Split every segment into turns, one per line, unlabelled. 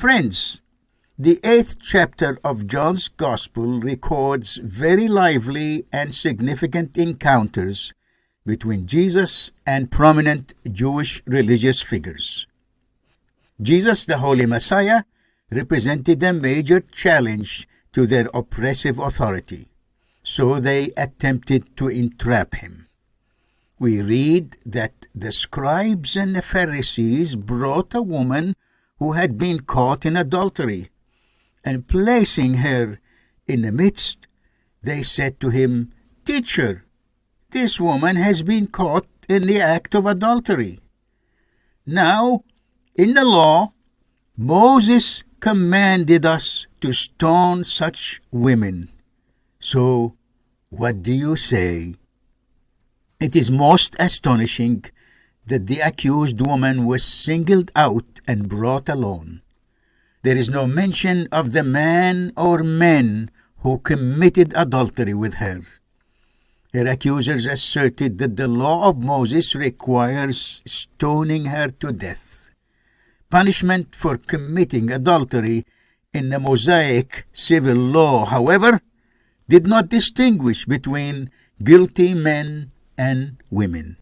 Friends, the 8th chapter of John's Gospel records very lively and significant encounters between Jesus and prominent Jewish religious figures. Jesus, the Holy Messiah, represented a major challenge to their oppressive authority, so they attempted to entrap him. We read that the scribes and the Pharisees brought a woman who had been caught in adultery, and placing her in the midst, they said to him, "Teacher, this woman has been caught in the act of adultery. Now, in the law, Moses commanded us to stone such women. So, what do you say?" It is most astonishing that the accused woman was singled out and brought alone. There is no mention of the man or men who committed adultery with her. Her accusers asserted that the law of Moses requires stoning her to death. Punishment for committing adultery in the Mosaic civil law, however, did not distinguish between guilty men and women.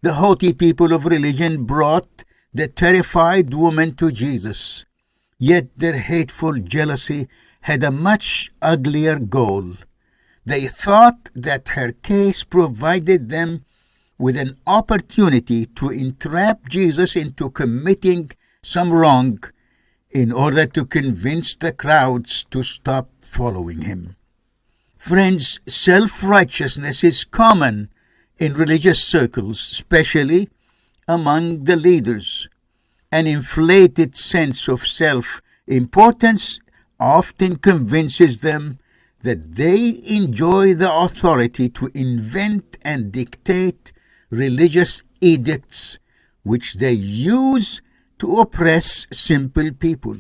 The haughty people of religion brought the terrified woman to Jesus, yet their hateful jealousy had a much uglier goal. They thought that her case provided them with an opportunity to entrap Jesus into committing some wrong in order to convince the crowds to stop following him. Friends, self-righteousness is common in religious circles, especially among the leaders. An inflated sense of self-importance often convinces them that they enjoy the authority to invent and dictate religious edicts which they use to oppress simple people.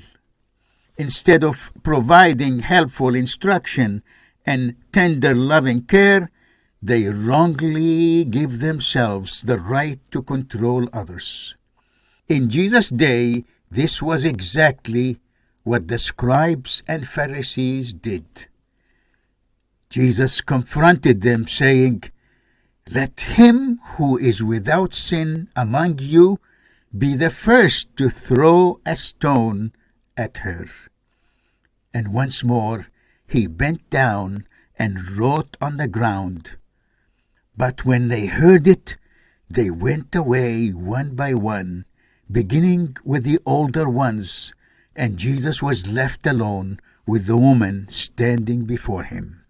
Instead of providing helpful instruction and tender loving care, they wrongly give themselves the right to control others. In Jesus' day, this was exactly what the scribes and Pharisees did. Jesus confronted them, saying, "Let him who is without sin among you be the first to throw a stone at her." And once more he bent down and wrote on the ground. But when they heard it, they went away one by one, beginning with the older ones, and Jesus was left alone with the woman standing before him.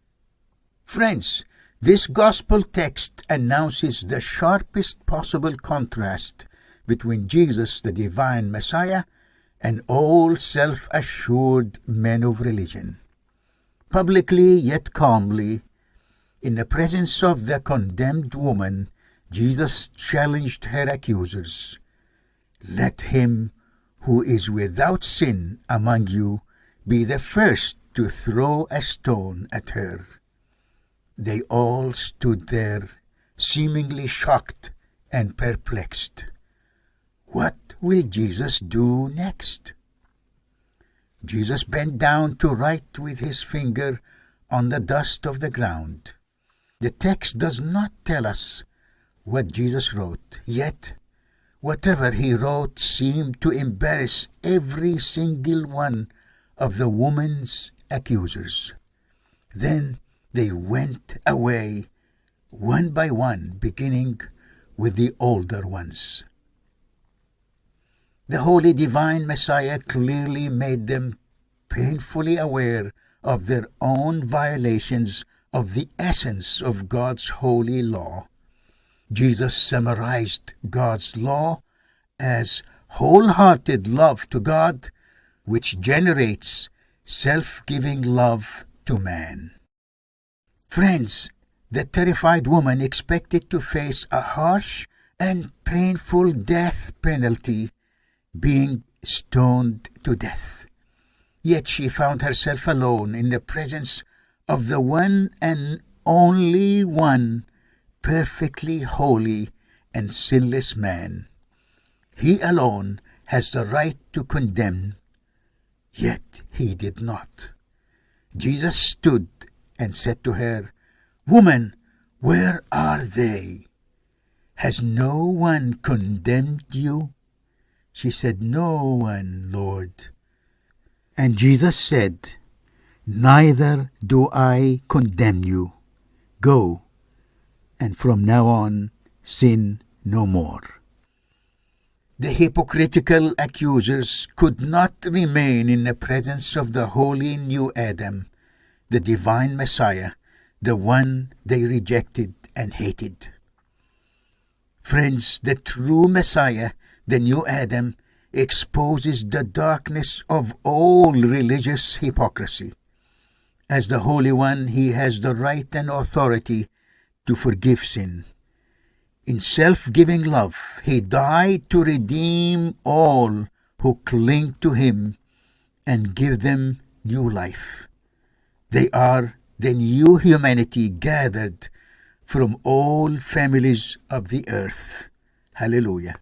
Friends, this gospel text announces the sharpest possible contrast between Jesus, the divine Messiah, and all self-assured men of religion. Publicly yet calmly, in the presence of the condemned woman, Jesus challenged her accusers. "Let him who is without sin among you be the first to throw a stone at her." They all stood there, seemingly shocked and perplexed. What will Jesus do next? Jesus bent down to write with his finger on the dust of the ground. The text does not tell us what Jesus wrote, yet whatever he wrote seemed to embarrass every single one of the woman's accusers. Then they went away, one by one, beginning with the older ones. The Holy Divine Messiah clearly made them painfully aware of their own violations of the essence of God's holy law. Jesus summarized God's law as wholehearted love to God, which generates self-giving love to man. Friends, the terrified woman expected to face a harsh and painful death penalty, being stoned to death. Yet she found herself alone in the presence of the one and only one, perfectly holy and sinless man. He alone has the right to condemn Yet he did not. Jesus stood and said to her, "Woman, where are they? Has no one condemned you?" She said, "No one, Lord." And Jesus said, "Neither do I condemn you. Go, and from now on sin no more." The hypocritical accusers could not remain in the presence of the holy new Adam, the divine Messiah, the one they rejected and hated. Friends, the true Messiah, the new Adam, exposes the darkness of all religious hypocrisy. As the Holy One, he has the right and authority to forgive sin. In self-giving love, he died to redeem all who cling to him and give them new life. They are the new humanity gathered from all families of the earth. Hallelujah.